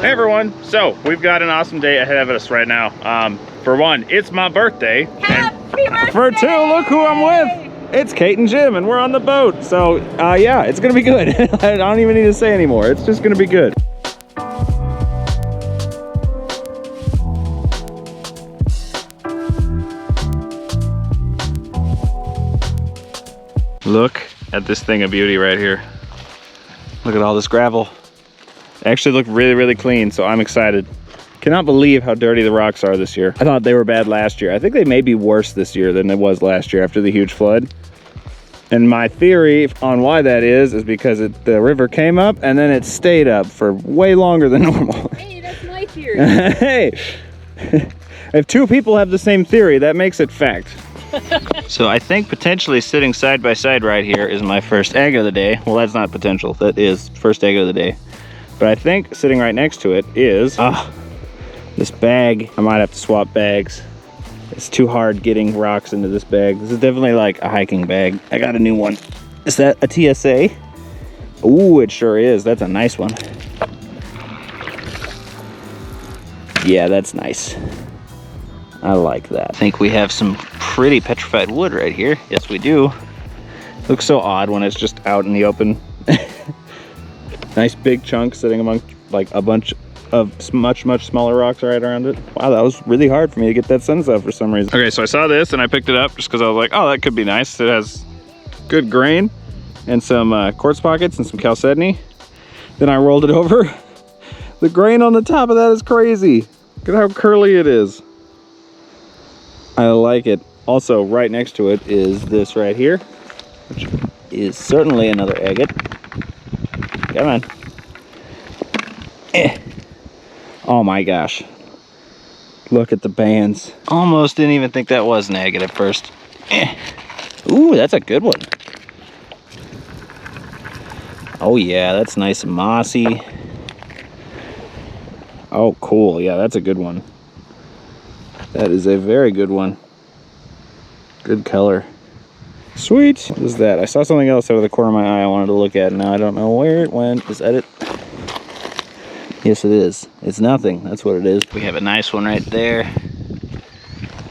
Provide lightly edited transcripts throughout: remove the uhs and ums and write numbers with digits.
Hey everyone, so we've got an awesome day ahead of us right now. For one, it's my birthday. Happy birthday! For two, look who I'm with. It's Kate and Jim, and we're on the boat. So yeah, it's gonna be good. I don't even need to say anymore. It's just gonna be good. Look at this thing of beauty right here. Look at all this gravel. They actually look really, really clean, so I'm excited. Cannot believe how dirty the rocks are this year. I thought they were bad last year. I think they may be worse this year than it was last year after the huge flood. And my theory on why that is because the river came up and then it stayed up for way longer than normal. Hey, that's my theory. Hey, if two people have the same theory, that makes it fact. So I think potentially sitting side by side right here is my first egg of the day. Well, that's not potential, that is first egg of the day. But I think sitting right next to it is this bag. I might have to swap bags. It's too hard getting rocks into this bag. This is definitely like a hiking bag. I got a new one. Is that a TSA? Ooh, it sure is. That's a nice one. Yeah, that's nice. I like that. I think we have some pretty petrified wood right here. Yes, we do. Looks so odd when it's just out in the open. Nice big chunk sitting among like a bunch of much smaller rocks right around it. Wow, that was really hard for me to get that sunset for some reason. Okay, so I saw this and I picked it up just because I was like, oh, that could be nice. It has good grain and some quartz pockets and some chalcedony. Then I rolled it over. The grain on the top of that is crazy. Look at how curly it is. I like it. Also, right next to it is this right here, which is certainly another agate. Come on. Oh my gosh. Look at the bands. Almost didn't even think that was an agate at first. Ooh, that's a good one. Oh yeah, that's nice and mossy. Oh cool, yeah, that's a good one. That is a very good one. Good color. Sweet. What is that? I saw something else out of the corner of my eye I wanted to look at. Now I don't know where it went. Is that it? Yes, it is. It's nothing. That's what it is. We have a nice one right there.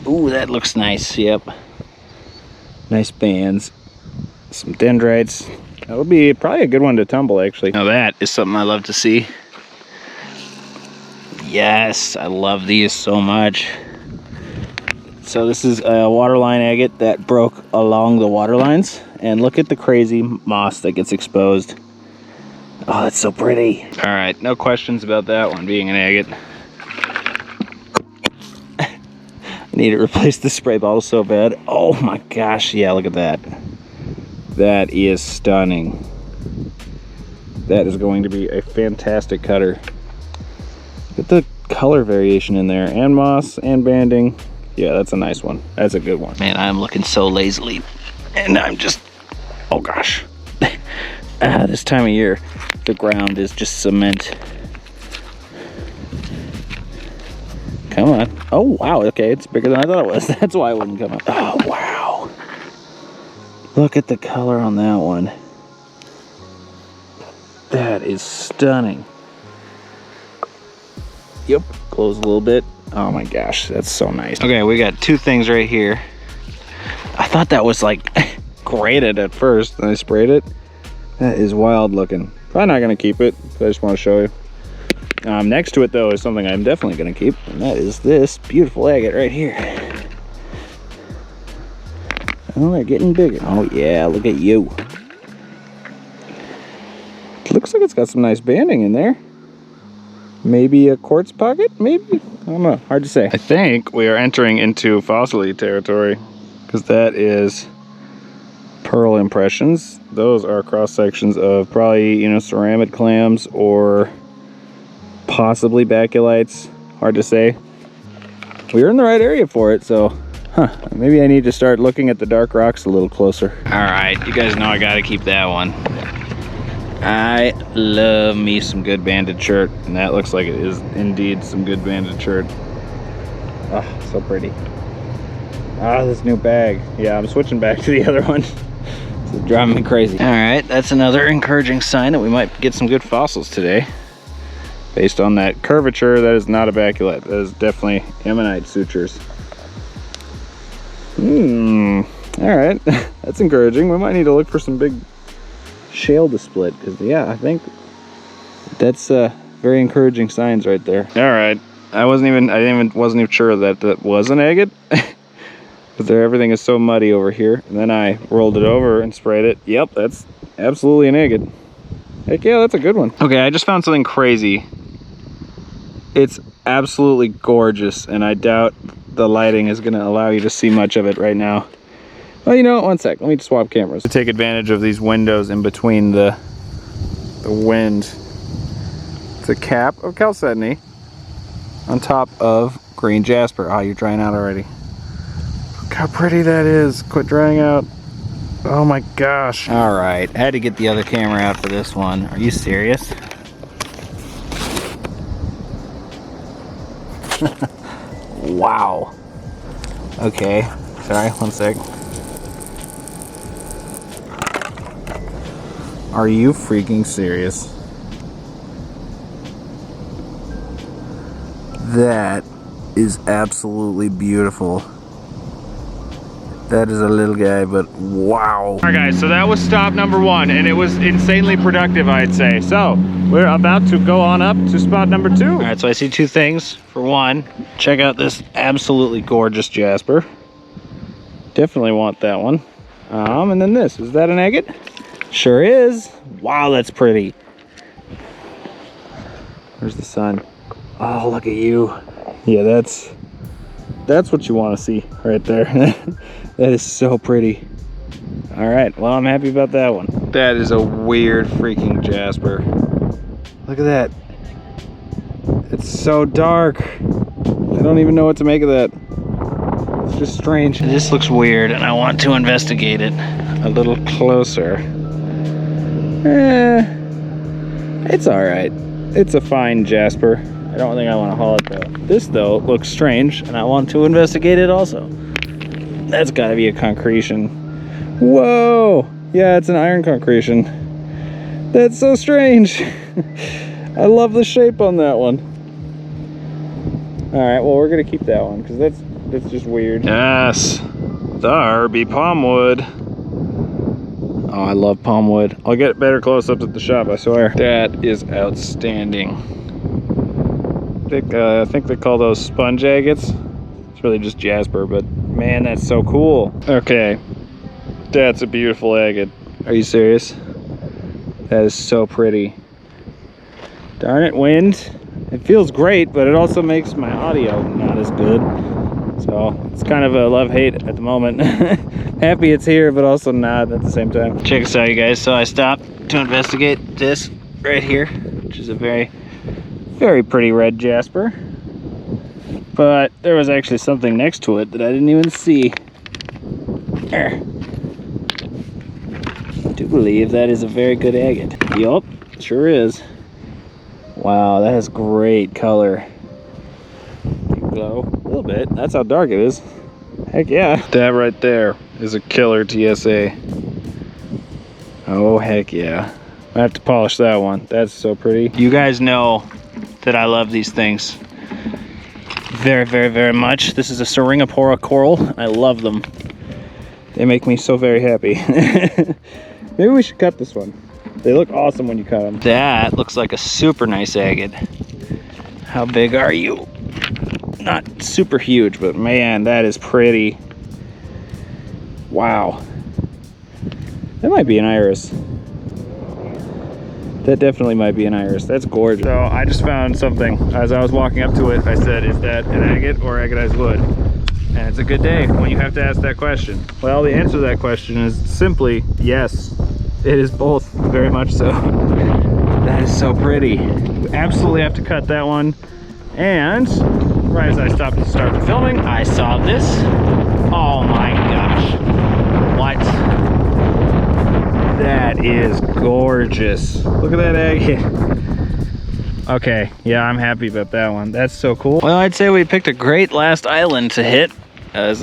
Ooh, that looks nice. Yep. Nice bands. Some dendrites. That'll be probably a good one to tumble, actually. Now that is something I love to see. Yes, I love these so much. So this is a waterline agate that broke along the water lines. And look at the crazy moss that gets exposed. Oh, that's so pretty. All right, no questions about that one being an agate. I need to replace the spray bottle so bad. Oh my gosh, yeah, look at that. That is stunning. That is going to be a fantastic cutter. Look at the color variation in there, and moss and banding. Yeah, that's a nice one. That's a good one. Man, I'm looking so lazily, and I'm just, oh gosh. This time of year, the ground is just cement. Come on. Oh, wow, okay, it's bigger than I thought it was. That's why it wouldn't come up. Oh, wow. Look at the color on that one. That is stunning. Yep, close a little bit. Oh my gosh, that's so nice. Okay, we got two things right here. I thought that was like graded at first, and I sprayed it. That is wild looking. Probably not gonna keep it, but I just want to show you. Next to it though is something I'm definitely gonna keep, and that is this beautiful agate right here. Oh, they're getting bigger. Oh yeah, look at you. It looks like it's got some nice banding in there. Maybe a quartz pocket, maybe? I don't know, hard to say. I think we are entering into fossil-y territory, because that is pearl impressions. Those are cross sections of probably, you know, ceramic clams or possibly baculites. Hard to say. We are in the right area for it, so maybe I need to start looking at the dark rocks a little closer. All right, you guys know I gotta keep that one. I love me some good banded shirt, and that looks like it is indeed some good banded shirt. Ah, so pretty. Ah, this new bag. Yeah, I'm switching back to the other one. It's driving me crazy. All right, that's another encouraging sign that we might get some good fossils today. Based on that curvature, that is not a baculite. That is definitely ammonite sutures. All right, that's encouraging. We might need to look for some big shale to split, because yeah, I think that's very encouraging signs right there. All right, I wasn't even sure that that was an agate. But there, everything is so muddy over here. And then I rolled it over and sprayed it. Yep, that's absolutely an agate. Heck yeah, that's a good one. Okay, I just found something crazy. It's absolutely gorgeous, and I doubt the lighting is gonna allow you to see much of it right now. Well, you know what, one sec, let me swap cameras. To take advantage of these windows in between the wind. It's a cap of chalcedony on top of green jasper. Oh, you're drying out already. Look how pretty that is. Quit drying out. Oh my gosh. All right, I had to get the other camera out for this one. Are you serious? Wow. Okay, sorry, one sec. Are you freaking serious? That is absolutely beautiful. That is a little guy, but wow. All right guys, so that was stop number 1, and it was insanely productive, I'd say. So we're about to go on up to spot number 2. All right, so I see 2 things. For one, check out this absolutely gorgeous jasper. Definitely want that one. And then this, is that an agate? Sure is. Wow, that's pretty. Where's the sun? Oh, look at you. Yeah, that's what you want to see right there. That is so pretty. All right, well, I'm happy about that one. That is a weird freaking jasper. Look at that. It's so dark. I don't even know what to make of that. It's just strange. This looks weird, and I want to investigate it a little closer. It's all right. It's a fine jasper. I don't think I want to haul it though. This though looks strange, and I want to investigate it also. That's got to be a concretion. Whoa! Yeah, it's an iron concretion. That's so strange. I love the shape on that one. All right, well, we're gonna keep that one because that's just weird. Yes, there be palm wood. Oh, I love palm wood. I'll get better close-ups at the shop, I swear. That is outstanding. I think they call those sponge agates. It's really just jasper, but man, that's so cool. Okay, that's a beautiful agate. Are you serious? That is so pretty. Darn it, wind. It feels great, but it also makes my audio not as good. So it's kind of a love-hate at the moment. Happy it's here, but also not at the same time. Check this out, you guys. So I stopped to investigate this right here, which is a very, very pretty red jasper. But there was actually something next to it that I didn't even see. There. I do believe that is a very good agate. Yup, sure is. Wow, that has great color. Glow a little bit. That's how dark it is. Heck yeah. That right there is a killer TSA. Oh, heck yeah. I have to polish that one. That's so pretty. You guys know that I love these things very, very, very much. This is a Syringapora coral. I love them. They make me so very happy. Maybe we should cut this one. They look awesome when you cut them. That looks like a super nice agate. How big are you? Not super huge, but man, that is pretty. Wow. That might be an iris. That definitely might be an iris. That's gorgeous. So I just found something. As I was walking up to it, I said, is that an agate or agatized wood? And it's a good day when you have to ask that question. Well, the answer to that question is simply yes. It is both, very much so. That is so pretty. You absolutely have to cut that one. And right as I stopped to start the filming, I saw this. Oh my gosh. What? That is gorgeous. Look at that agate. Okay, yeah, I'm happy about that one. That's so cool. Well, I'd say we picked a great last island to hit. As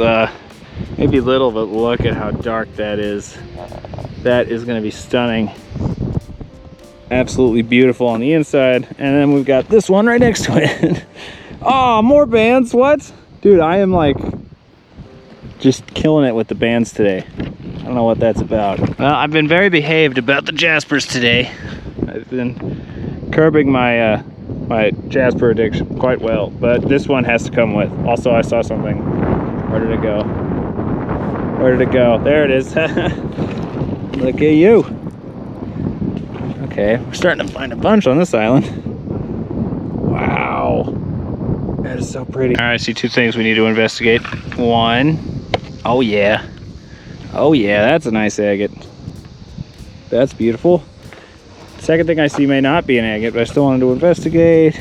maybe little, but look at how dark that is. That is gonna be stunning. absolutely beautiful on the inside. And then we've got this one right next to it. Oh, more bands, what? Dude, I am like just killing it with the bands today. I don't know what that's about. Well, I've been very behaved about the jaspers today. I've been curbing my my jasper addiction quite well, but this one has to come with. Also, I saw something. Where did it go? Where did it go? There it is. Look at you. Okay, we're starting to find a bunch on this island. Wow. That is so pretty. All right, I see two things we need to investigate. One, oh yeah. Oh yeah, that's a nice agate. That's beautiful. Second thing I see may not be an agate, but I still wanted to investigate.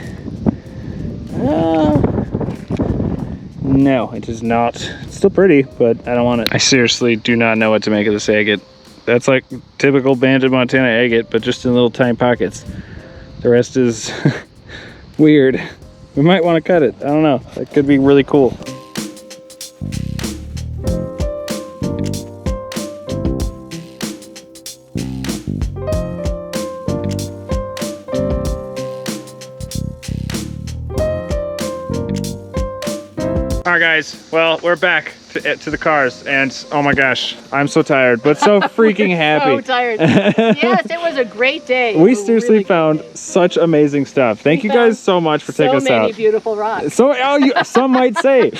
No, it is not. It's still pretty, but I don't want it. I seriously do not know what to make of this agate. That's like typical banded Montana agate, but just in little tiny pockets. The rest is weird. We might want to cut it. I don't know. That could be really cool. All right, guys. Well, we're back to the cars, and oh my gosh, I'm so tired, but so freaking happy. So tired. Yes, it was a great day. We seriously found such amazing stuff. Thank you guys so much for taking us out. So many beautiful rocks. So, some might say.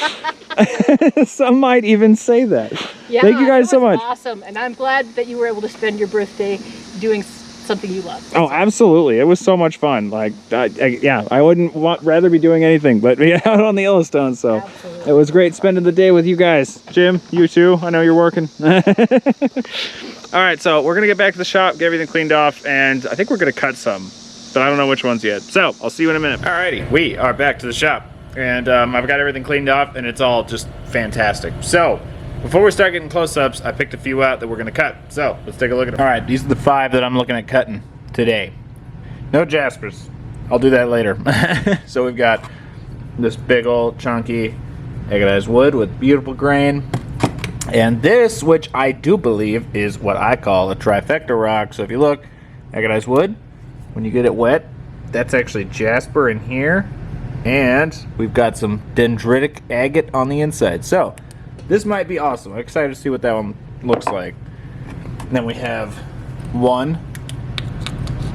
Some might even say that. Yeah, thank you guys so much. Awesome, and I'm glad that you were able to spend your birthday doing something you love. Oh, absolutely. It was so much fun. Like, yeah, I wouldn't rather be doing anything but be out on the Yellowstone. So absolutely. It was great spending the day with you guys. Jim, you too. I know you're working. All right, so we're going to get back to the shop, get everything cleaned off, and I think we're going to cut some, but I don't know which ones yet. So I'll see you in a minute. All righty, we are back to the shop, and I've got everything cleaned off, and it's all just fantastic. So before we start getting close-ups, I picked a few out that we're going to cut. So let's take a look at them. All right, these are the 5 that I'm looking at cutting today. No jaspers. I'll do that later. So we've got this big old chunky agatized wood with beautiful grain. And this, which I do believe is what I call a trifecta rock. So if you look, agatized wood, when you get it wet, that's actually jasper in here. And we've got some dendritic agate on the inside. So this might be awesome. I'm excited to see what that one looks like. And then we have one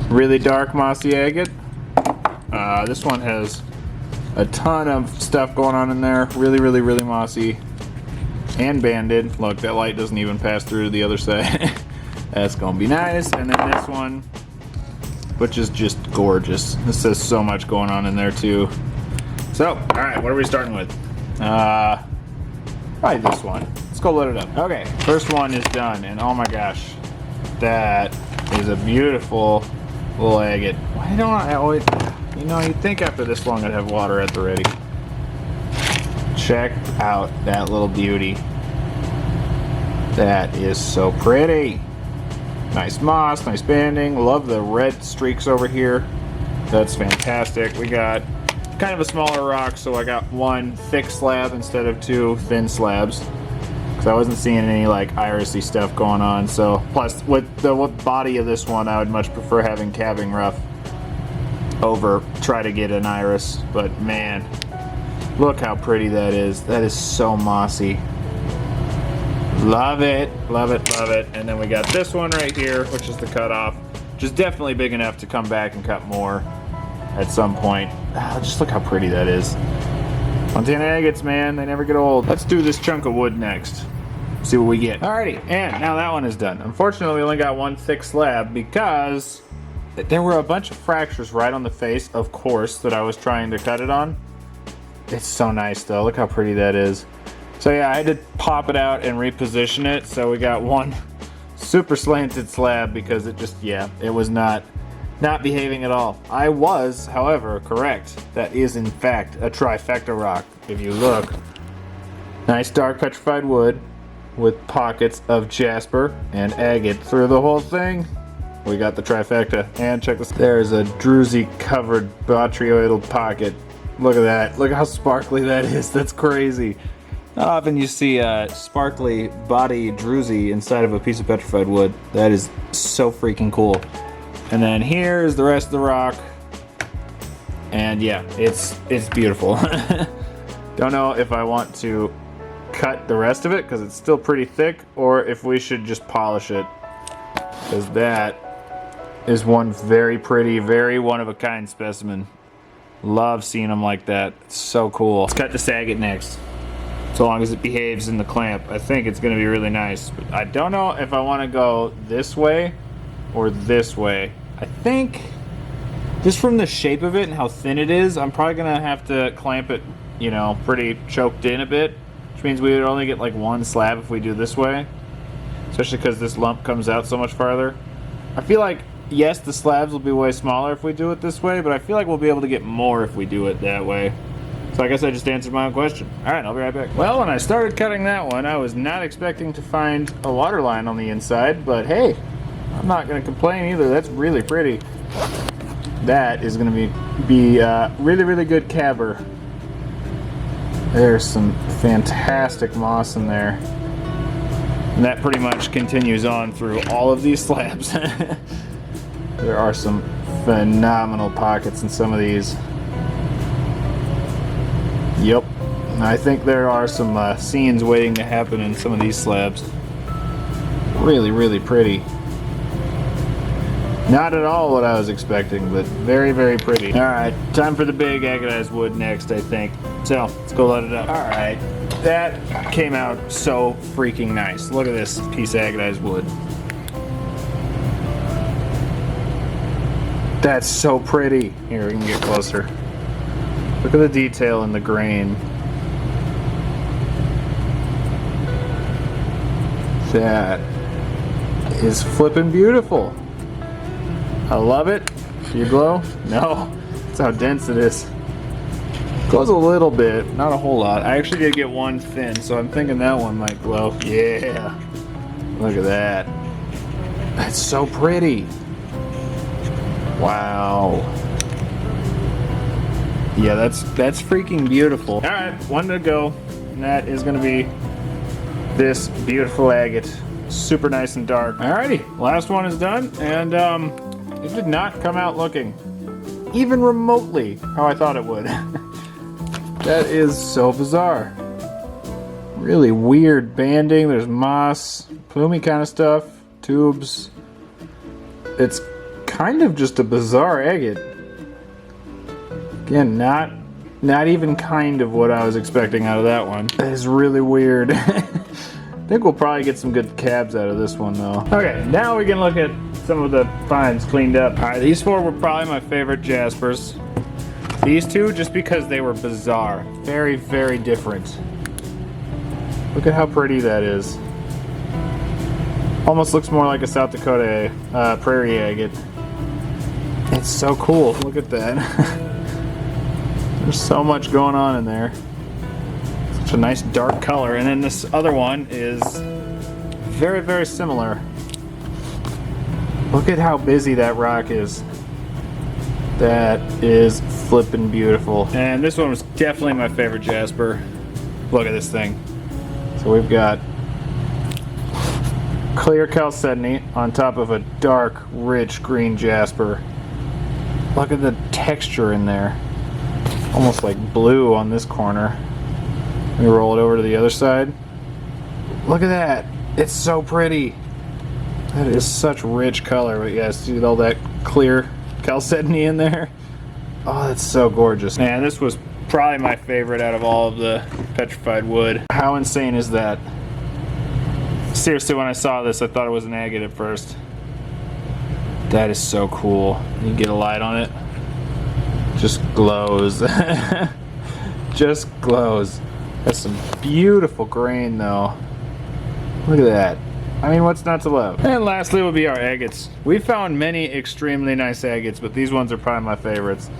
really dark mossy agate. This one has a ton of stuff going on in there. Really, really, really mossy and banded. Look, that light doesn't even pass through to the other side. That's gonna be nice. And then this one, which is just gorgeous. This has so much going on in there too. So, all right, what are we starting with? Probably this one. Let's go load it up. Okay, first one is done, and oh my gosh, that is a beautiful little agate. Why don't I always, you know, you'd think after this long I'd have water at the ready. Check out that little beauty. That is so pretty. Nice moss, nice banding. Love the red streaks over here. That's fantastic. We got kind of a smaller rock, so I got one thick slab instead of 2 thin slabs, because I wasn't seeing any like irisy stuff going on. So plus with the body of this one, I would much prefer having calving rough over try to get an iris. But man, look how pretty that is. That is so mossy. Love it, love it, love it. And then we got this one right here, which is the cutoff, which is definitely big enough to come back and cut more at some point. Just look how pretty that is. Montana agates, man, they never get old. Let's do this chunk of wood next. See what we get. Alrighty, and now that one is done. Unfortunately, we only got one thick slab because there were a bunch of fractures right on the face, of course, that I was trying to cut it on. It's so nice though, look how pretty that is. So yeah, I had to pop it out and reposition it, so we got one super slanted slab because it just, yeah, it was not behaving at all. I was, however, correct. That is in fact a trifecta rock. If you look, nice dark petrified wood with pockets of jasper and agate through the whole thing. We got the trifecta. And check this, there's a druzy covered botryoidal pocket. Look at that, look how sparkly that is. That's crazy. Not often you see a sparkly body druzy inside of a piece of petrified wood. That is so freaking cool. And then here's the rest of the rock. And yeah, it's beautiful. Don't know if I want to cut the rest of it because it's still pretty thick, or if we should just polish it, because that is one very pretty, very one-of-a-kind specimen. Love seeing them like that. It's so cool. Let's cut this agate next. So long as it behaves in the clamp, I think it's going to be really nice. But I don't know if I want to go this way or this way. I think just from the shape of it and how thin it is, I'm probably going to have to clamp it, you know, pretty choked in a bit, which means we would only get like one slab if we do this way, especially because this lump comes out so much farther. I feel like, yes, the slabs will be way smaller if we do it this way, but I feel like we'll be able to get more if we do it that way. So I guess I just answered my own question. All right, I'll be right back. Well, when I started cutting that one, I was not expecting to find a water line on the inside, but hey, I'm not gonna complain either. That's really pretty. That is gonna be really, really good cabber. There's some fantastic moss in there. And that pretty much continues on through all of these slabs. There are some phenomenal pockets in some of these. Yep, I think there are some scenes waiting to happen in some of these slabs. Really, really pretty. Not at all what I was expecting, but very, very pretty. All right, time for the big agatized wood next, I think. So, let's go let it up. All right, that came out so freaking nice. Look at this piece of agatized wood. That's so pretty. Here, we can get closer. Look at the detail in the grain. That is flippin' beautiful. I love it. Do you glow? No. That's how dense it is. Glows a little bit, not a whole lot. I actually did get one thin, so I'm thinking that one might glow. Yeah. Look at that. That's so pretty. Wow. Yeah, that's freaking beautiful. All right, one to go, and that is gonna be this beautiful agate. Super nice and dark. Alrighty, last one is done, and it did not come out looking even remotely how I thought it would. That is so bizarre. Really weird banding. There's moss, plumy kind of stuff, tubes. It's kind of just a bizarre agate. Again, not even kind of what I was expecting out of that one. That is really weird. I think we'll probably get some good cabs out of this one though. Okay, now we can look at some of the finds cleaned up. All right, these four were probably my favorite jaspers. These two, just because they were bizarre. Very, very different. Look at how pretty that is. Almost looks more like a South Dakota prairie agate. It's so cool. Look at that. There's so much going on in there. Such a nice dark color. And then this other one is very, very similar. Look at how busy that rock is. That is flippin' beautiful. And this one was definitely my favorite jasper. Look at this thing. So we've got clear chalcedony on top of a dark, rich green jasper. Look at the texture in there. Almost like blue on this corner. Let me roll it over to the other side. Look at that. It's so pretty. That is such rich color. But yeah, see all that clear chalcedony in there? Oh, that's so gorgeous. Man, this was probably my favorite out of all of the petrified wood. How insane is that? Seriously, when I saw this, I thought it was an agate at first. That is so cool. You get a light on it. Just glows. Just glows. That's some beautiful grain though. Look at that. I mean, what's not to love? And lastly will be our agates. We found many extremely nice agates, but these ones are probably my favorites.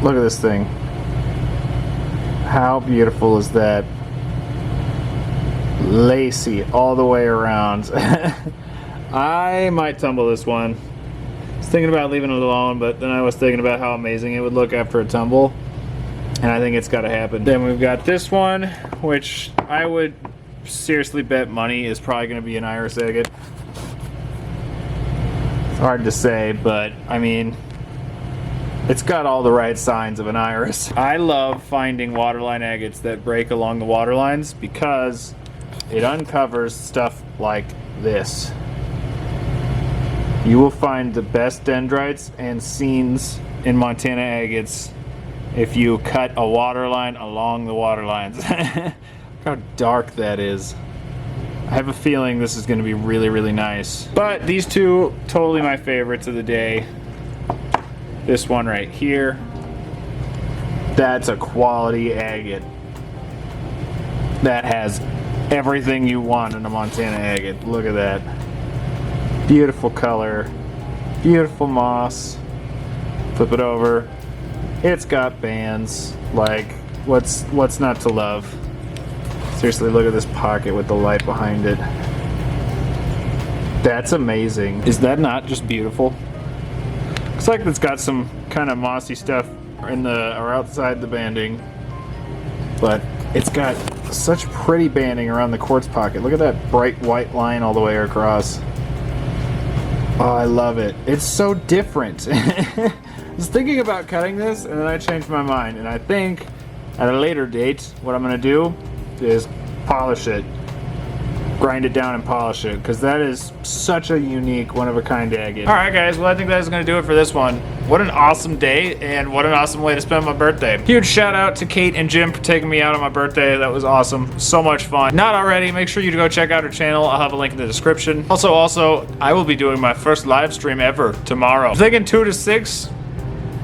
Look at this thing. How beautiful is that? Lacey all the way around. I might tumble this one. I was thinking about leaving it alone, but then I was thinking about how amazing it would look after a tumble, and I think it's got to happen. Then we've got this one, which I would seriously bet money is probably going to be an iris agate. It's hard to say, but I mean, it's got all the right signs of an iris. I love finding waterline agates that break along the waterlines because it uncovers stuff like this. You will find the best dendrites and scenes in Montana agates if you cut a waterline along the waterlines. Look how dark that is. I have a feeling this is going to be really, really nice. But these two, totally my favorites of the day. This one right here, that's a quality agate. That has everything you want in a Montana agate. Look at that. Beautiful color, beautiful moss. Flip it over. It's got bands. Like, what's not to love? Seriously, look at this pocket with the light behind it. That's amazing. Is that not just beautiful? Looks like it's got some kind of mossy stuff or outside the banding, but it's got such pretty banding around the quartz pocket. Look at that bright white line all the way across. Oh, I love it. It's so different. I was thinking about cutting this, and then I changed my mind, and I think at a later date, what I'm gonna do is polish it. Grind it down and polish it, because that is such a unique, one-of-a-kind agate. Alright guys, well I think that is going to do it for this one. What an awesome day, and what an awesome way to spend my birthday. Huge shout out to Kate and Jim for taking me out on my birthday. That was awesome. So much fun. Not already, make sure you go check out her channel. I'll have a link in the description. Also, I will be doing my first live stream ever tomorrow. I'm thinking 2 to 6.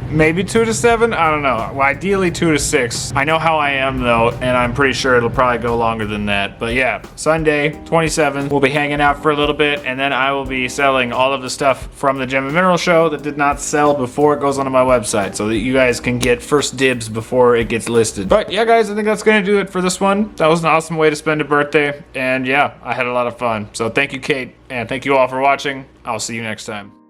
Maybe 2 to 7? I don't know. Well, ideally 2 to 6. I know how I am though, and I'm pretty sure it'll probably go longer than that. But yeah, Sunday, 27th, we'll be hanging out for a little bit, and then I will be selling all of the stuff from the Gem and Mineral Show that did not sell before it goes onto my website, so that you guys can get first dibs before it gets listed. But yeah, guys, I think that's gonna do it for this one. That was an awesome way to spend a birthday, and yeah, I had a lot of fun. So thank you, Kate, and thank you all for watching. I'll see you next time.